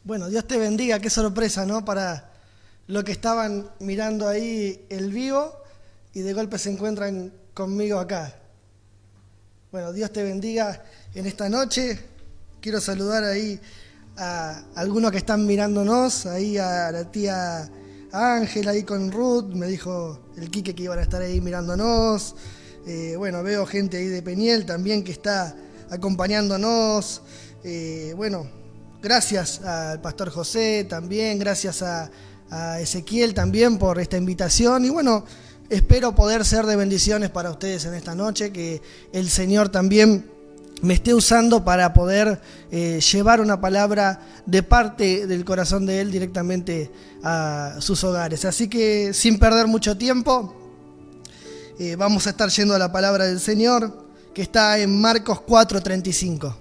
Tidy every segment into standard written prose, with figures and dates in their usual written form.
Bueno, Dios te bendiga, qué sorpresa, ¿no? Para los que estaban mirando ahí el vivo y de golpe se encuentran conmigo acá. Bueno, Dios te bendiga en esta noche. Quiero saludar ahí a algunos que están mirándonos, ahí a la tía Ángela ahí con Ruth, me dijo el Quique que iban a estar ahí mirándonos. Bueno, veo gente ahí de Peñiel también que está acompañándonos. Gracias al pastor José también, gracias a Ezequiel también por esta invitación. Y bueno, espero poder ser de bendiciones para ustedes en esta noche, que el Señor también me esté usando para poder llevar una palabra de parte del corazón de Él directamente a sus hogares. Así que sin perder mucho tiempo, vamos a estar yendo a la palabra del Señor, que está en Marcos 4:35.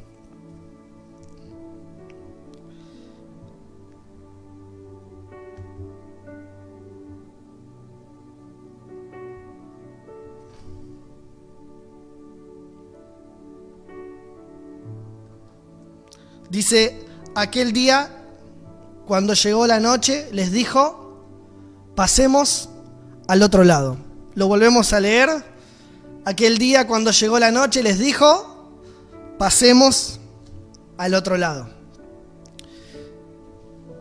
Dice, aquel día, cuando llegó la noche, les dijo, pasemos al otro lado. Lo volvemos a leer. Aquel día, cuando llegó la noche, les dijo, pasemos al otro lado.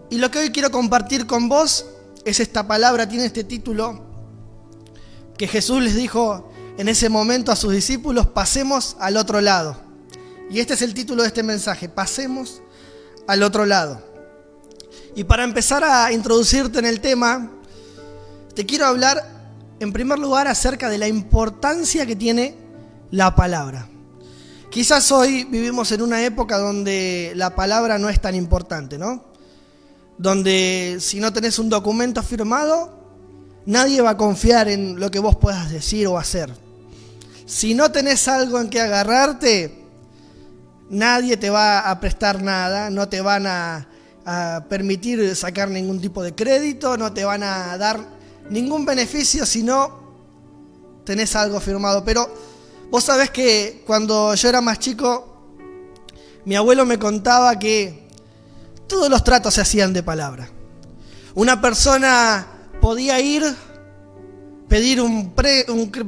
Y lo que hoy quiero compartir con vos es esta palabra, tiene este título, que Jesús les dijo en ese momento a sus discípulos, pasemos al otro lado. Y este es el título de este mensaje, pasemos al otro lado. Y para empezar a introducirte en el tema, te quiero hablar en primer lugar acerca de la importancia que tiene la palabra. Quizás hoy vivimos en una época donde la palabra no es tan importante, ¿no? Donde si no tenés un documento firmado, nadie va a confiar en lo que vos puedas decir o hacer. Si no tenés algo en que agarrarte, nadie te va a prestar nada, no te van a permitir sacar ningún tipo de crédito, no te van a dar ningún beneficio si no tenés algo firmado. Pero vos sabés que cuando yo era más chico, mi abuelo me contaba que todos los tratos se hacían de palabra. Una persona podía ir, pedir un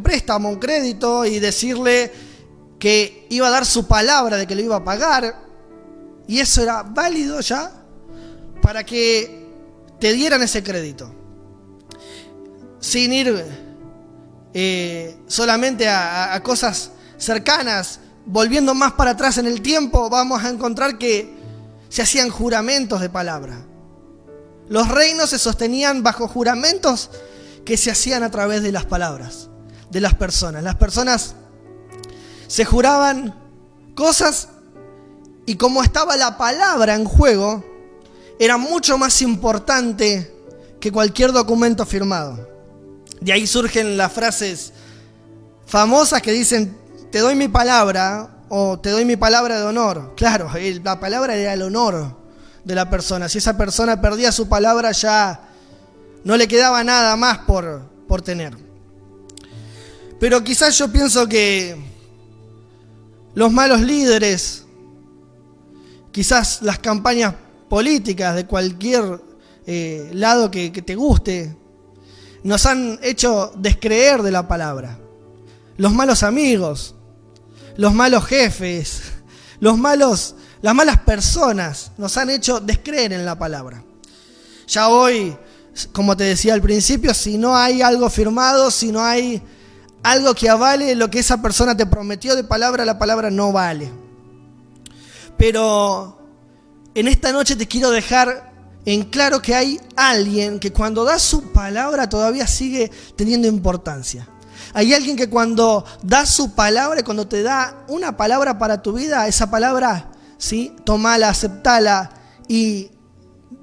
préstamo, un crédito y decirle que iba a dar su palabra de que lo iba a pagar, y eso era válido ya para que te dieran ese crédito. Sin ir solamente a cosas cercanas, volviendo más para atrás en el tiempo, vamos a encontrar que se hacían juramentos de palabra. Los reinos se sostenían bajo juramentos que se hacían a través de las palabras de las personas. Las personas se juraban cosas y como estaba la palabra en juego, era mucho más importante que cualquier documento firmado. De ahí surgen las frases famosas que dicen, te doy mi palabra o te doy mi palabra de honor. Claro, la palabra era el honor de la persona. Si esa persona perdía su palabra, ya no le quedaba nada más por tener. Pero quizás yo pienso que los malos líderes, quizás las campañas políticas de cualquier lado que te guste, nos han hecho descreer de la palabra. Los malos amigos, los malos jefes, las malas personas nos han hecho descreer en la palabra. Ya hoy, como te decía al principio, si no hay algo firmado, si no hay algo que avale lo que esa persona te prometió de palabra, la palabra no vale. Pero en esta noche te quiero dejar en claro que hay alguien que cuando da su palabra todavía sigue teniendo importancia. Hay alguien que cuando da su palabra y cuando te da una palabra para tu vida, esa palabra, ¿sí? Tomala, aceptala y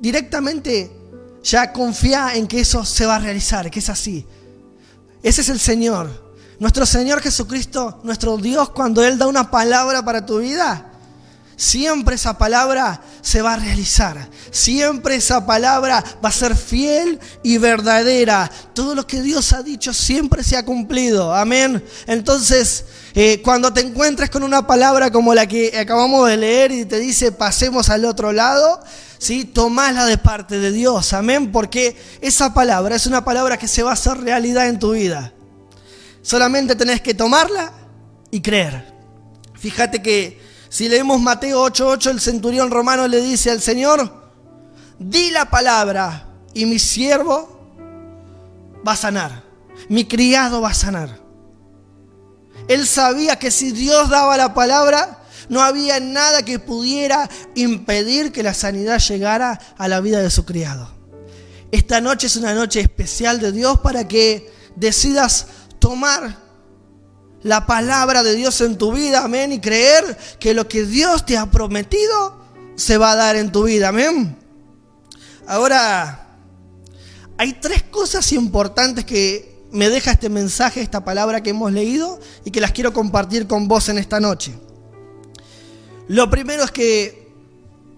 directamente ya confía en que eso se va a realizar, que es así. Ese es el Señor. Nuestro Señor Jesucristo, nuestro Dios, cuando Él da una palabra para tu vida, siempre esa palabra se va a realizar. Siempre esa palabra va a ser fiel y verdadera. Todo lo que Dios ha dicho siempre se ha cumplido. Amén. Entonces, cuando te encuentres con una palabra como la que acabamos de leer y te dice pasemos al otro lado, ¿sí? Tomala de parte de Dios. Amén. Porque esa palabra es una palabra que se va a hacer realidad en tu vida. Solamente tenés que tomarla y creer. Fíjate que si leemos Mateo 8:8, el centurión romano le dice al Señor: di la palabra y mi siervo va a sanar, mi criado va a sanar. Él sabía que si Dios daba la palabra, no había nada que pudiera impedir que la sanidad llegara a la vida de su criado. Esta noche es una noche especial de Dios para que decidas tomar la palabra de Dios en tu vida, amén, y creer que lo que Dios te ha prometido se va a dar en tu vida, amén. Ahora, hay 3 cosas importantes que me deja este mensaje, esta palabra que hemos leído, y que las quiero compartir con vos en esta noche. Lo primero es que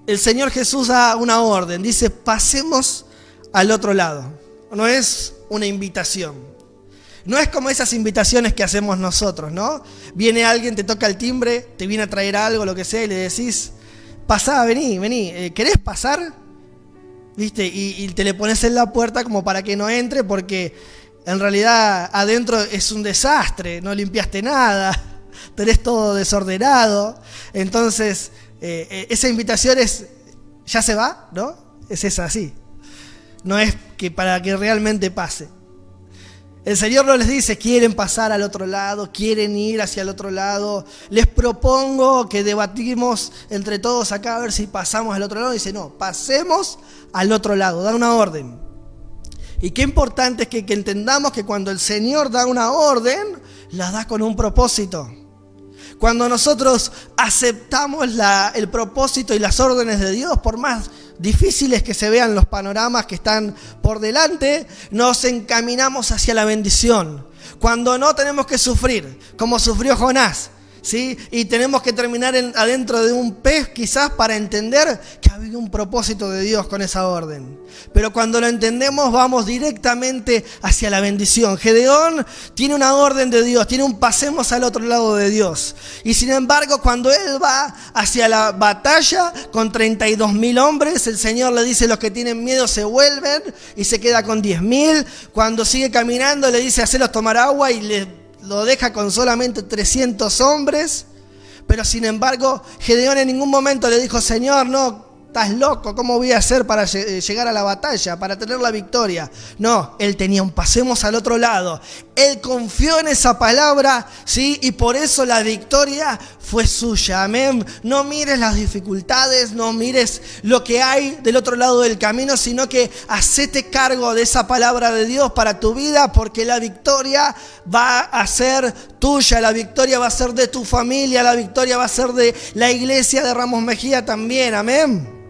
el Señor Jesús da una orden, dice pasemos al otro lado. No es una invitación. No es como esas invitaciones que hacemos nosotros, ¿no? Viene alguien, te toca el timbre, te viene a traer algo, lo que sea, y le decís, pasá, vení, ¿querés pasar? ¿Viste? Y te le pones en la puerta como para que no entre, porque en realidad adentro es un desastre, no limpiaste nada, tenés todo desordenado. Entonces, esa invitación ya se va, ¿no? Es esa así. No es que para que realmente pase. El Señor no les dice, quieren pasar al otro lado, quieren ir hacia el otro lado. Les propongo que debatimos entre todos acá a ver si pasamos al otro lado. Dice, no, pasemos al otro lado, da una orden. Y qué importante es que entendamos que cuando el Señor da una orden, la da con un propósito. Cuando nosotros aceptamos el propósito y las órdenes de Dios, por más difíciles que se vean los panoramas que están por delante, nos encaminamos hacia la bendición. Cuando no tenemos que sufrir, como sufrió Jonás, ¿sí? Y tenemos que terminar adentro de un pez quizás para entender que había un propósito de Dios con esa orden. Pero cuando lo entendemos vamos directamente hacia la bendición. Gedeón tiene una orden de Dios, tiene un pasemos al otro lado de Dios. Y sin embargo cuando él va hacia la batalla con 32.000 hombres, el Señor le dice los que tienen miedo se vuelven y se queda con 10.000. Cuando sigue caminando le dice hacelos tomar agua y lo deja con solamente 300 hombres, pero sin embargo Gedeón en ningún momento le dijo, Señor, no, estás loco, ¿cómo voy a hacer para llegar a la batalla, para tener la victoria? No, él tenía un pasemos al otro lado. Él confió en esa palabra, ¿sí? Y por eso la victoria fue suya, amén. No mires las dificultades, no mires lo que hay del otro lado del camino, sino que hacete cargo de esa palabra de Dios para tu vida, porque la victoria va a ser tuya, la victoria va a ser de tu familia, la victoria va a ser de la iglesia de Ramos Mejía también, amén.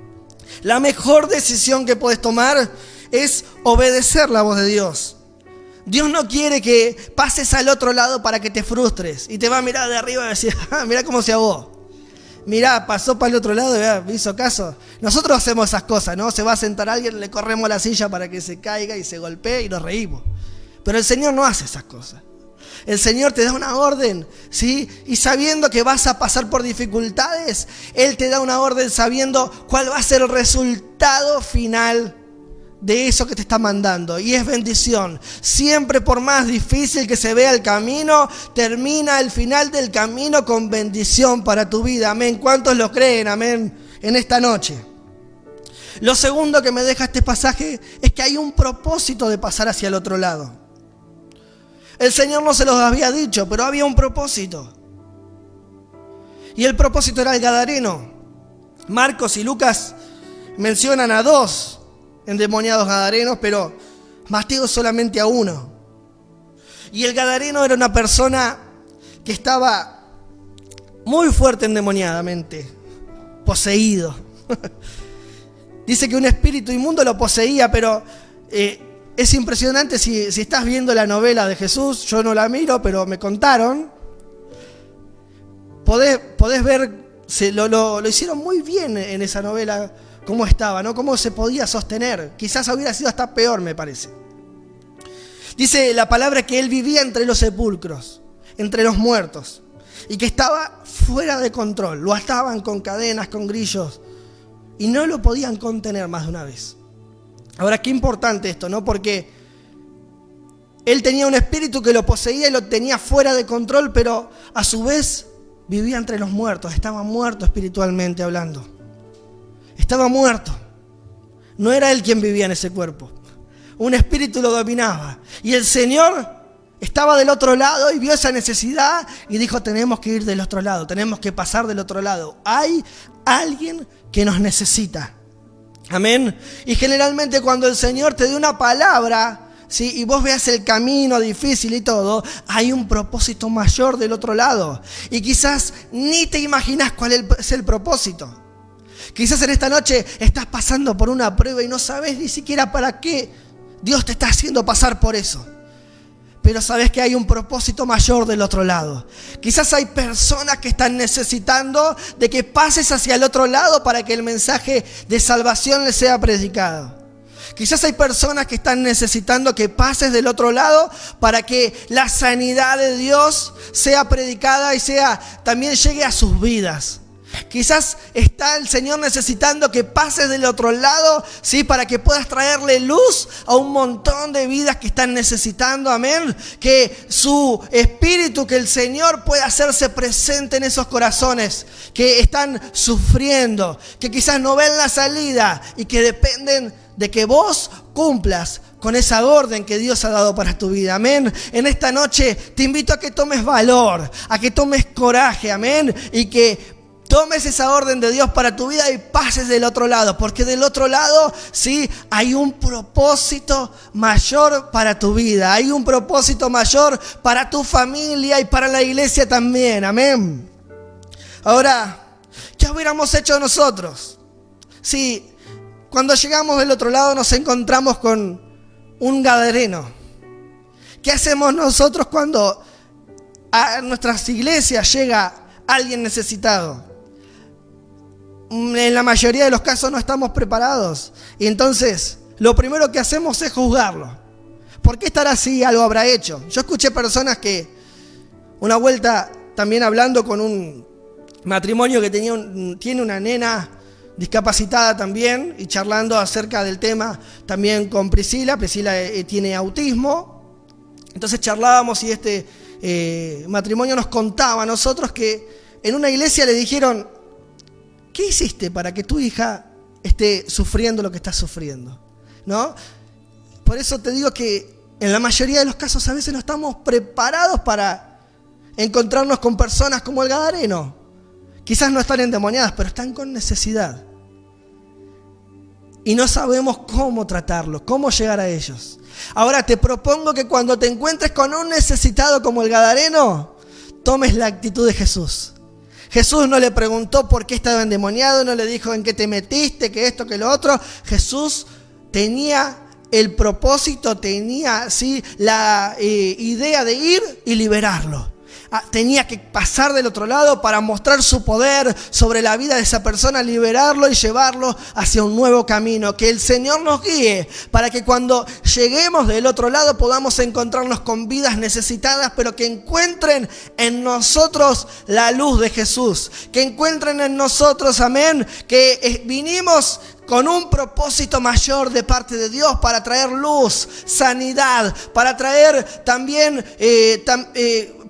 La mejor decisión que puedes tomar es obedecer la voz de Dios. Dios no quiere que pases al otro lado para que te frustres y te va a mirar de arriba y decir, mirá cómo se ahogó. Mirá, pasó para el otro lado y me hizo caso. Nosotros hacemos esas cosas, ¿no? Se va a sentar alguien, le corremos la silla para que se caiga y se golpee y nos reímos. Pero el Señor no hace esas cosas. El Señor te da una orden, ¿sí? Y sabiendo que vas a pasar por dificultades, Él te da una orden sabiendo cuál va a ser el resultado final de eso que te está mandando. Y es bendición. Siempre por más difícil que se vea el camino, termina el final del camino con bendición para tu vida. Amén. ¿Cuántos lo creen? Amén. En esta noche. Lo segundo que me deja este pasaje es que hay un propósito de pasar hacia el otro lado. El Señor no se los había dicho, pero había un propósito. Y el propósito era el gadareno. Marcos y Lucas mencionan a 2 endemoniados gadarenos, pero Mateo solamente a 1. Y el gadareno era una persona que estaba muy fuerte endemoniadamente, poseído. Dice que un espíritu inmundo lo poseía, pero es impresionante si estás viendo la novela de Jesús. Yo no la miro, pero me contaron. Podés ver lo hicieron muy bien en esa novela, cómo estaba, ¿no? Cómo se podía sostener. Quizás hubiera sido hasta peor, me parece. Dice la palabra que él vivía entre los sepulcros, entre los muertos, y que estaba fuera de control. Lo ataban con cadenas, con grillos, y no lo podían contener más de una vez. Ahora, qué importante esto, ¿no? Porque él tenía un espíritu que lo poseía y lo tenía fuera de control, pero a su vez vivía entre los muertos, estaba muerto espiritualmente hablando. Estaba muerto. No era él quien vivía en ese cuerpo. Un espíritu lo dominaba. Y el Señor estaba del otro lado y vio esa necesidad y dijo, tenemos que ir del otro lado, tenemos que pasar del otro lado. Hay alguien que nos necesita. Amén. Y generalmente cuando el Señor te dé una palabra, ¿sí?, y vos veas el camino difícil y todo, hay un propósito mayor del otro lado. Y quizás ni te imaginas cuál es el propósito. Quizás en esta noche estás pasando por una prueba y no sabes ni siquiera para qué Dios te está haciendo pasar por eso. Pero sabes que hay un propósito mayor del otro lado. Quizás hay personas que están necesitando de que pases hacia el otro lado para que el mensaje de salvación les sea predicado. Quizás hay personas que están necesitando que pases del otro lado para que la sanidad de Dios sea predicada y también llegue a sus vidas. Quizás está el Señor necesitando que pases del otro lado, ¿sí?, para que puedas traerle luz a un montón de vidas que están necesitando, amén. Que su espíritu, que el Señor pueda hacerse presente en esos corazones que están sufriendo, que quizás no ven la salida y que dependen de que vos cumplas con esa orden que Dios ha dado para tu vida, amén. En esta noche te invito a que tomes valor, a que tomes coraje, amén, y que tomes esa orden de Dios para tu vida y pases del otro lado, porque del otro lado, sí, hay un propósito mayor para tu vida, hay un propósito mayor para tu familia y para la iglesia también, amén. Ahora, ¿qué hubiéramos hecho nosotros? Sí, cuando llegamos del otro lado nos encontramos con un gadareno. ¿Qué hacemos nosotros cuando a nuestras iglesias llega alguien necesitado? En la mayoría de los casos no estamos preparados. Y entonces, lo primero que hacemos es juzgarlo. ¿Por qué estará así? Algo habrá hecho. Yo escuché personas que, una vuelta también hablando con un matrimonio que tiene una nena discapacitada también, y charlando acerca del tema también con Priscila. Priscila tiene autismo. Entonces charlábamos y este matrimonio nos contaba a nosotros que en una iglesia le dijeron, ¿qué hiciste para que tu hija esté sufriendo lo que está sufriendo? ¿No? Por eso te digo que en la mayoría de los casos a veces no estamos preparados para encontrarnos con personas como el gadareno. Quizás no están endemoniadas, pero están con necesidad. Y no sabemos cómo tratarlos, cómo llegar a ellos. Ahora te propongo que cuando te encuentres con un necesitado como el gadareno, tomes la actitud de Jesús. Jesús no le preguntó por qué estaba endemoniado, no le dijo en qué te metiste, que esto, que lo otro. Jesús tenía el propósito, tenía ¿sí? la idea de ir y liberarlo. Tenía que pasar del otro lado para mostrar su poder sobre la vida de esa persona, liberarlo y llevarlo hacia un nuevo camino. Que el Señor nos guíe para que cuando lleguemos del otro lado podamos encontrarnos con vidas necesitadas, pero que encuentren en nosotros la luz de Jesús. Que encuentren en nosotros, amén, que vinimos con un propósito mayor de parte de Dios para traer luz, sanidad, para traer también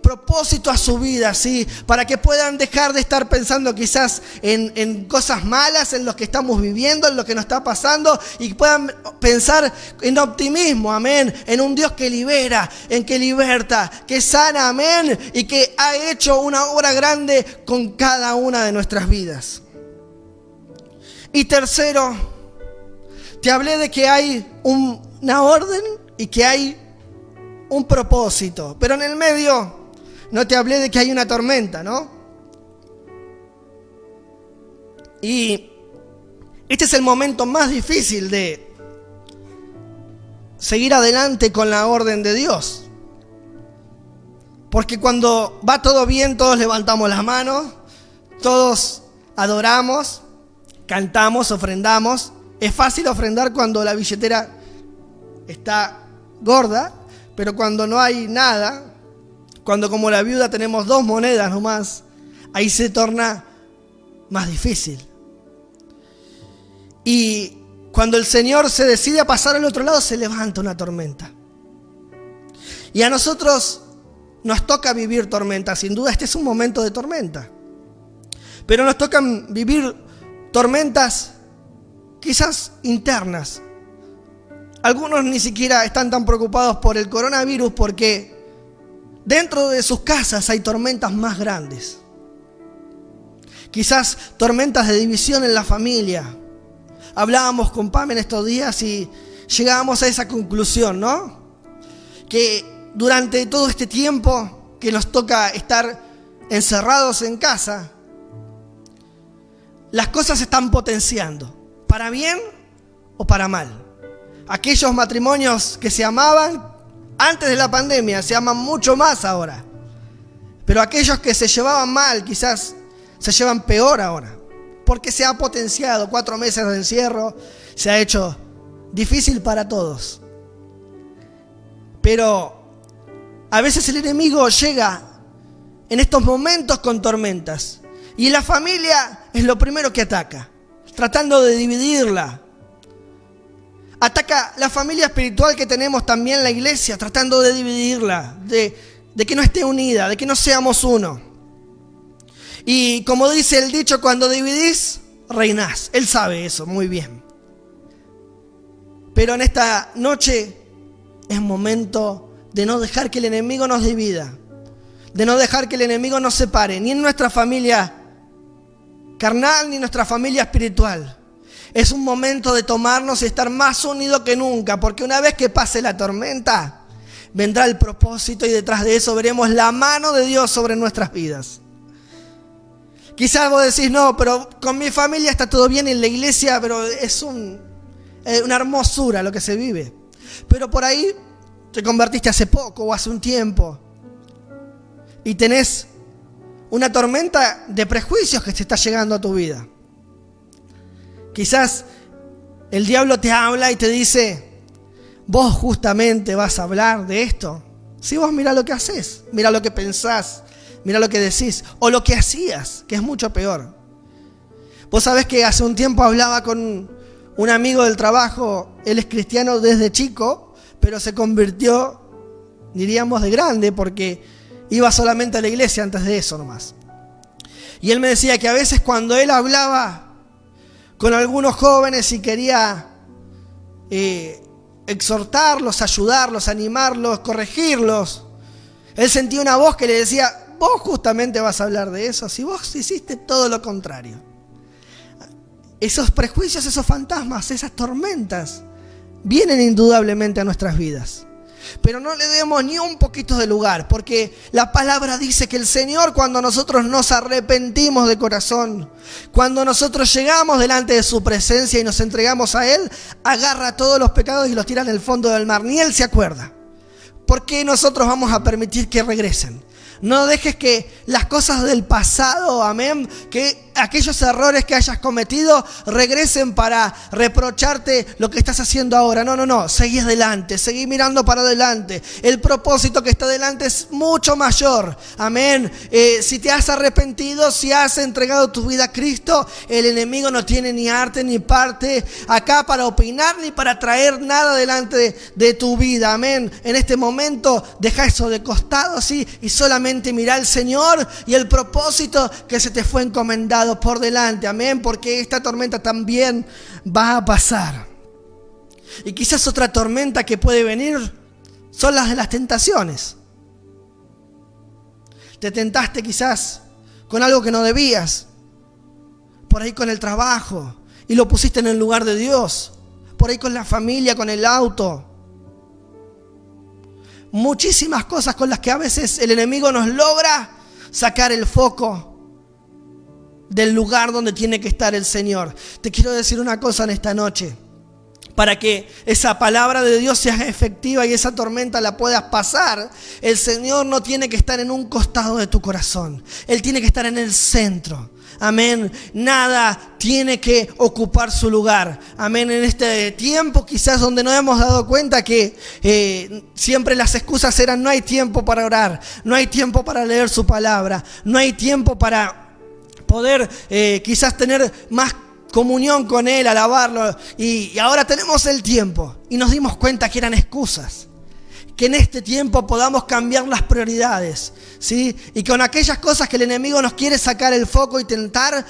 propósito a su vida, ¿sí? Para que puedan dejar de estar pensando quizás en cosas malas, en lo que estamos viviendo, en lo que nos está pasando, y puedan pensar en optimismo, amén, en un Dios que libera, en que liberta, que sana, amén, y que ha hecho una obra grande con cada una de nuestras vidas. Y tercero, te hablé de que hay una orden y que hay un propósito, pero en el medio no te hablé de que hay una tormenta, ¿no? Y este es el momento más difícil de seguir adelante con la orden de Dios. Porque cuando va todo bien, todos levantamos las manos, todos adoramos, cantamos, ofrendamos. Es fácil ofrendar cuando la billetera está gorda, pero cuando no hay nada, cuando como la viuda tenemos 2 monedas nomás, ahí se torna más difícil. Y cuando el Señor se decide a pasar al otro lado, se levanta una tormenta. Y a nosotros nos toca vivir tormentas. Sin duda este es un momento de tormenta. Pero nos tocan vivir tormentas quizás internas. Algunos ni siquiera están tan preocupados por el coronavirus porque dentro de sus casas hay tormentas más grandes. Quizás tormentas de división en la familia. Hablábamos con Pam en estos días y llegábamos a esa conclusión, ¿no? Que durante todo este tiempo que nos toca estar encerrados en casa, las cosas se están potenciando, para bien o para mal. Aquellos matrimonios que se amaban antes de la pandemia se aman mucho más ahora. Pero aquellos que se llevaban mal quizás se llevan peor ahora. Porque se ha potenciado 4 meses de encierro, se ha hecho difícil para todos. Pero a veces el enemigo llega en estos momentos con tormentas. Y la familia es lo primero que ataca, tratando de dividirla. Ataca la familia espiritual que tenemos también la iglesia, tratando de dividirla, de que no esté unida, de que no seamos uno. Y como dice el dicho, cuando dividís, reinás. Él sabe eso muy bien. Pero en esta noche es momento de no dejar que el enemigo nos divida, de no dejar que el enemigo nos separe, ni en nuestra familia carnal, ni en nuestra familia espiritual. Es un momento de tomarnos y estar más unidos que nunca, porque una vez que pase la tormenta, vendrá el propósito y detrás de eso veremos la mano de Dios sobre nuestras vidas. Quizás vos decís, no, pero con mi familia está todo bien en la iglesia, pero es una hermosura lo que se vive. Pero por ahí te convertiste hace poco o hace un tiempo y tenés una tormenta de prejuicios que te está llegando a tu vida. Quizás el diablo te habla y te dice, vos justamente vas a hablar de esto. Si vos mirá lo que haces, mirá lo que pensás, mirá lo que decís o lo que hacías, que es mucho peor. Vos sabés que hace un tiempo hablaba con un amigo del trabajo, él es cristiano desde chico, pero se convirtió, diríamos, de grande porque iba solamente a la iglesia antes de eso nomás. Y él me decía que a veces cuando él hablaba con algunos jóvenes y quería exhortarlos, ayudarlos, animarlos, corregirlos, él sentía una voz que le decía, vos justamente vas a hablar de eso, si vos hiciste todo lo contrario. Esos prejuicios, esos fantasmas, esas tormentas, vienen indudablemente a nuestras vidas. Pero no le demos ni un poquito de lugar, porque la palabra dice que el Señor, cuando nosotros nos arrepentimos de corazón, cuando nosotros llegamos delante de su presencia y nos entregamos a Él, agarra todos los pecados y los tira en el fondo del mar. Ni Él se acuerda. ¿Por qué nosotros vamos a permitir que regresen? No dejes que las cosas del pasado, amén, que aquellos errores que hayas cometido regresen para reprocharte lo que estás haciendo ahora. No, seguí adelante, seguí mirando para adelante. El propósito que está adelante es mucho mayor, amén. Si te has arrepentido, si has entregado tu vida a Cristo, el enemigo no tiene ni arte ni parte acá para opinar ni para traer nada delante de tu vida, amén. En este momento deja eso de costado, sí, y solamente mira al Señor y el propósito que se te fue encomendado por delante, amén, porque esta tormenta también va a pasar. Y quizás otra tormenta que puede venir son las de las tentaciones. Te tentaste quizás con algo que no debías, por ahí con el trabajo, y lo pusiste en el lugar de Dios, por ahí con la familia, con el auto. Muchísimas cosas con las que a veces el enemigo nos logra sacar el foco del lugar donde tiene que estar el Señor. Te quiero decir una cosa en esta noche. Para que esa palabra de Dios sea efectiva y esa tormenta la puedas pasar, el Señor no tiene que estar en un costado de tu corazón. Él tiene que estar en el centro. Amén. Nada tiene que ocupar su lugar. Amén. En este tiempo quizás donde nos hemos dado cuenta que siempre las excusas eran: no hay tiempo para orar, no hay tiempo para leer su palabra, no hay tiempo para poder quizás tener más comunión con Él, alabarlo. Y ahora tenemos el tiempo y nos dimos cuenta que eran excusas. Que en este tiempo podamos cambiar las prioridades, ¿sí? Y con aquellas cosas que el enemigo nos quiere sacar el foco y tentar,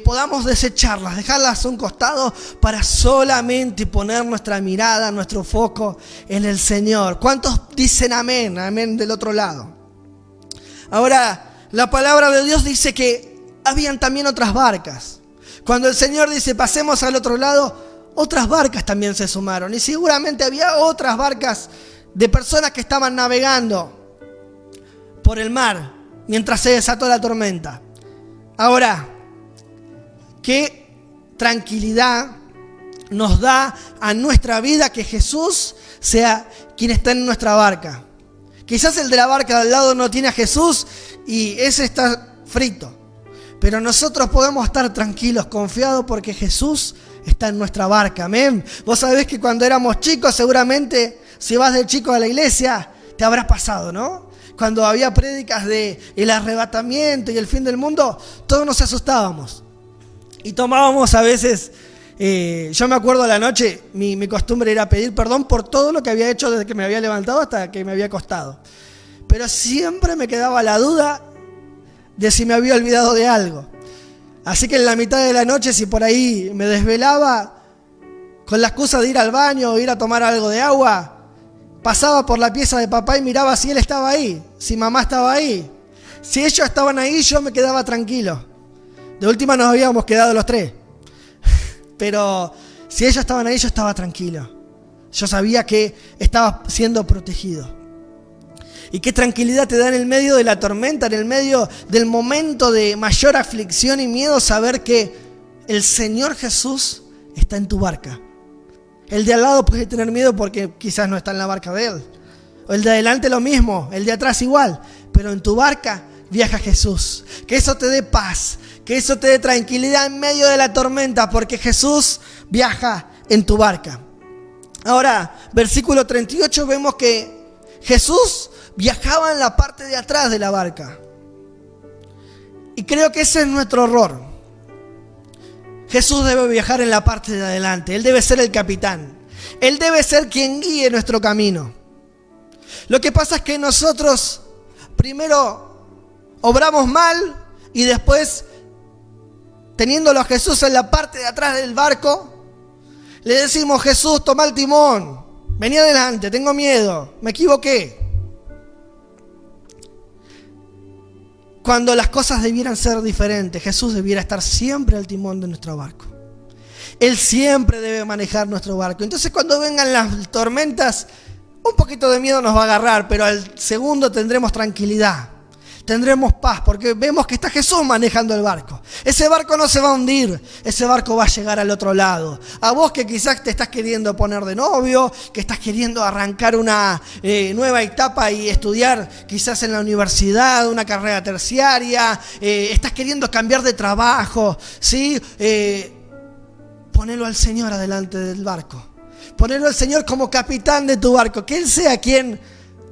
podamos desecharlas, dejarlas a un costado para solamente poner nuestra mirada, nuestro foco en el Señor. ¿Cuántos dicen amén? Amén del otro lado. Ahora, la palabra de Dios dice que habían también otras barcas. Cuando el Señor dice pasemos al otro lado, otras barcas también se sumaron. Y seguramente había otras barcas de personas que estaban navegando por el mar mientras se desató la tormenta. Ahora, qué tranquilidad nos da a nuestra vida que Jesús sea quien está en nuestra barca. Quizás el de la barca de al lado no tiene a Jesús y ese está frito. Pero nosotros podemos estar tranquilos, confiados, porque Jesús está en nuestra barca. Amén. Vos sabés que cuando éramos chicos, seguramente, si vas de chico a la iglesia, te habrá pasado, ¿no? Cuando había prédicas de el arrebatamiento y el fin del mundo, todos nos asustábamos. Y tomábamos a veces, yo me acuerdo a la noche, mi costumbre era pedir perdón por todo lo que había hecho desde que me había levantado hasta que me había acostado. Pero siempre me quedaba la duda de si me había olvidado de algo. Así que en la mitad de la noche, si por ahí me desvelaba con la excusa de ir al baño o ir a tomar algo de agua, pasaba por la pieza de papá y miraba si él estaba ahí, si mamá estaba ahí. Si ellos estaban ahí, yo me quedaba tranquilo. De última nos habíamos quedado los tres. Pero si ellos estaban ahí, yo estaba tranquilo. Yo sabía que estaba siendo protegido. Y qué tranquilidad te da en el medio de la tormenta, en el medio del momento de mayor aflicción y miedo, saber que el Señor Jesús está en tu barca. El de al lado puede tener miedo porque quizás no está en la barca de Él. O el de adelante lo mismo, el de atrás igual. Pero en tu barca viaja Jesús. Que eso te dé paz, que eso te dé tranquilidad en medio de la tormenta, porque Jesús viaja en tu barca. Ahora, versículo 38, vemos que Jesús viajaba en la parte de atrás de la barca. Y creo que ese es nuestro error. Jesús debe viajar en la parte de adelante. Él debe ser el capitán. Él debe ser quien guíe nuestro camino. Lo que pasa es que nosotros primero obramos mal y después, teniéndolo a Jesús en la parte de atrás del barco, le decimos: Jesús, toma el timón. Vení adelante, tengo miedo, me equivoqué. Cuando las cosas debieran ser diferentes, Jesús debiera estar siempre al timón de nuestro barco. Él siempre debe manejar nuestro barco. Entonces, cuando vengan las tormentas, un poquito de miedo nos va a agarrar, pero al segundo tendremos tranquilidad. Tendremos paz, porque vemos que está Jesús manejando el barco. Ese barco no se va a hundir, ese barco va a llegar al otro lado. A vos que quizás te estás queriendo poner de novio, que estás queriendo arrancar una nueva etapa y estudiar quizás en la universidad, una carrera terciaria, estás queriendo cambiar de trabajo, ¿sí? Ponelo al Señor adelante del barco. Ponelo al Señor como capitán de tu barco, que Él sea quien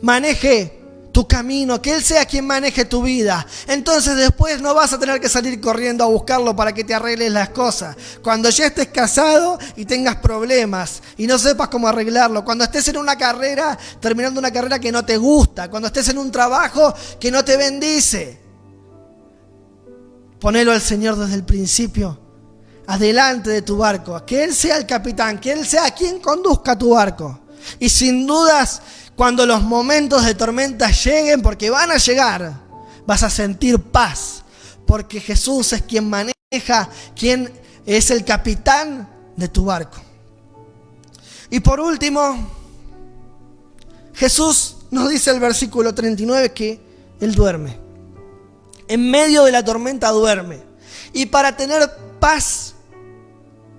maneje tu camino, que Él sea quien maneje tu vida. Entonces después no vas a tener que salir corriendo a buscarlo para que te arregles las cosas. Cuando ya estés casado y tengas problemas y no sepas cómo arreglarlo, cuando estés en una carrera, terminando una carrera que no te gusta, cuando estés en un trabajo que no te bendice, ponelo al Señor desde el principio adelante de tu barco, que Él sea el capitán, que Él sea quien conduzca tu barco. Y sin dudas, cuando los momentos de tormenta lleguen, porque van a llegar, vas a sentir paz, porque Jesús es quien maneja, quien es el capitán de tu barco. Y por último, Jesús nos dice el versículo 39 que Él duerme. En medio de la tormenta duerme. Y para tener paz,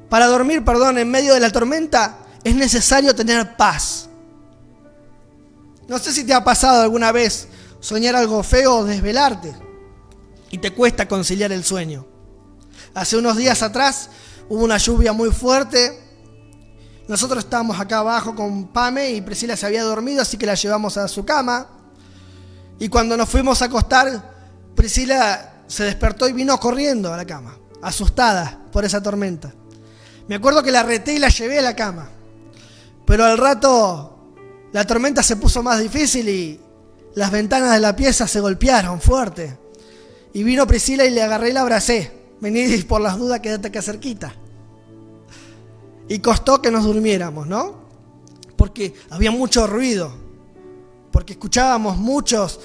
para dormir, en medio de la tormenta, es necesario tener paz. No sé si te ha pasado alguna vez soñar algo feo o desvelarte y te cuesta conciliar el sueño. Hace unos días atrás hubo una lluvia muy fuerte. Nosotros estábamos acá abajo con Pame y Priscila se había dormido, así que la llevamos a su cama. Y cuando nos fuimos a acostar, Priscila se despertó y vino corriendo a la cama, asustada por esa tormenta. Me acuerdo que la reté y la llevé a la cama. Pero al rato la tormenta se puso más difícil y las ventanas de la pieza se golpearon fuerte. Y vino Priscila y le agarré y la abracé. Vení, por las dudas, quédate acá cerquita. Y costó que nos durmiéramos, ¿no? Porque había mucho ruido. Porque escuchábamos muchos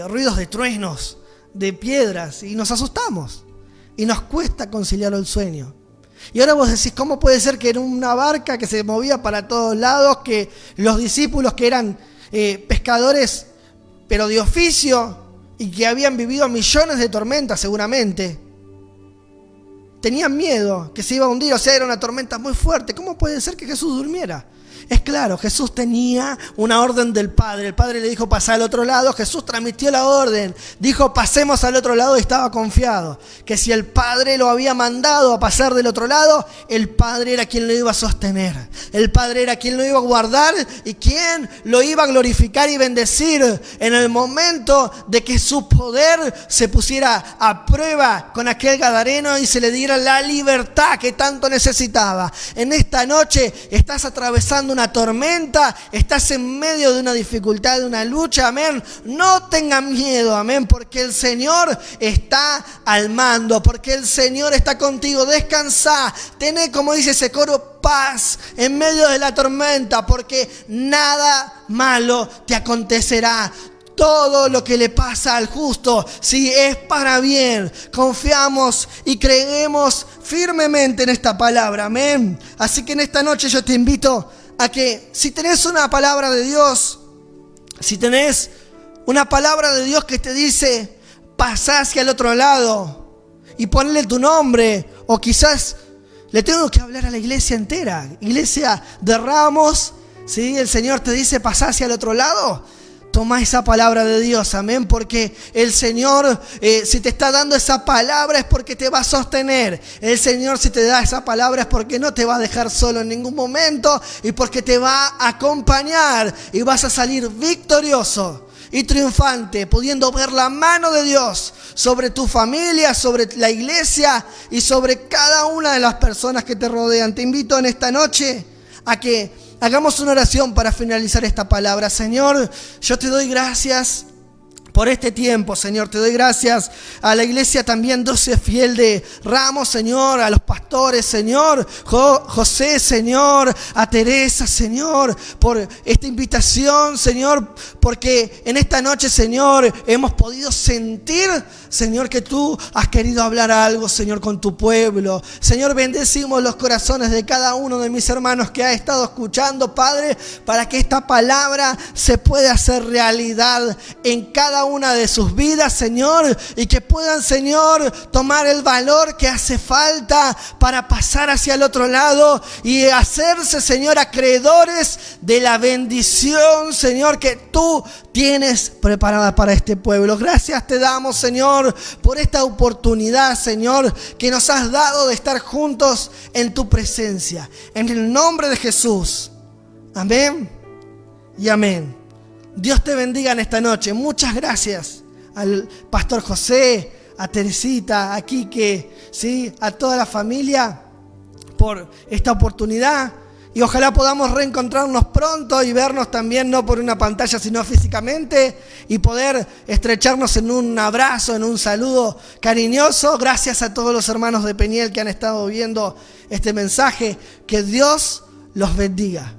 ruidos de truenos, de piedras, y nos asustamos. Y nos cuesta conciliar el sueño. Y ahora vos decís, ¿cómo puede ser que era una barca que se movía para todos lados, que los discípulos que eran pescadores, pero de oficio, y que habían vivido millones de tormentas seguramente, tenían miedo que se iba a hundir? O sea, era una tormenta muy fuerte. ¿Cómo puede ser que Jesús durmiera? Es claro, Jesús tenía una orden del Padre. El Padre le dijo, pasá al otro lado. Jesús transmitió la orden. Dijo, pasemos al otro lado, y estaba confiado que si el Padre lo había mandado a pasar del otro lado, el Padre era quien lo iba a sostener. El Padre era quien lo iba a guardar y quien lo iba a glorificar y bendecir en el momento de que su poder se pusiera a prueba con aquel gadareno y se le diera la libertad que tanto necesitaba. En esta noche estás atravesando una tormenta, estás en medio de una dificultad, de una lucha, amén. No tengas miedo, amén, porque el Señor está al mando, porque el Señor está contigo. Descansá, tené, como dice ese coro, paz en medio de la tormenta, porque nada malo te acontecerá. Todo lo que le pasa al justo, sí, es para bien. Confiamos y creemos firmemente en esta palabra, amén. Así que en esta noche yo te invito a que, si tenés una palabra de Dios, si tenés una palabra de Dios que te dice, pasá hacia el otro lado y ponle tu nombre, o quizás le tengo que hablar a la iglesia entera, iglesia de Ramos, ¿sí? El Señor te dice, pasá hacia el otro lado. Toma esa palabra de Dios, amén, porque el Señor, si te está dando esa palabra es porque te va a sostener. El Señor, si te da esa palabra es porque no te va a dejar solo en ningún momento y porque te va a acompañar y vas a salir victorioso y triunfante, pudiendo ver la mano de Dios sobre tu familia, sobre la iglesia y sobre cada una de las personas que te rodean. Te invito en esta noche a que hagamos una oración para finalizar esta palabra. Señor, yo te doy gracias por este tiempo, Señor. Te doy gracias a la iglesia también 12 fiel de Ramos, Señor, a los pastores, Señor, José, Señor, a Teresa, Señor, por esta invitación, Señor, porque en esta noche, Señor, hemos podido sentir, Señor, que tú has querido hablar algo, Señor, con tu pueblo. Señor, bendecimos los corazones de cada uno de mis hermanos que ha estado escuchando, Padre, para que esta palabra se pueda hacer realidad en cada una de sus vidas, Señor, y que puedan, Señor, tomar el valor que hace falta para pasar hacia el otro lado y hacerse, Señor, acreedores de la bendición, Señor, que tú tienes preparada para este pueblo. Gracias te damos, Señor, por esta oportunidad, Señor, que nos has dado de estar juntos en tu presencia. En el nombre de Jesús. Amén y amén. Dios te bendiga en esta noche. Muchas gracias al pastor José, a Teresita, a Quique, ¿sí? A toda la familia por esta oportunidad. Y ojalá podamos reencontrarnos pronto y vernos también, no por una pantalla, sino físicamente, y poder estrecharnos en un abrazo, en un saludo cariñoso. Gracias a todos los hermanos de Peniel que han estado viendo este mensaje. Que Dios los bendiga.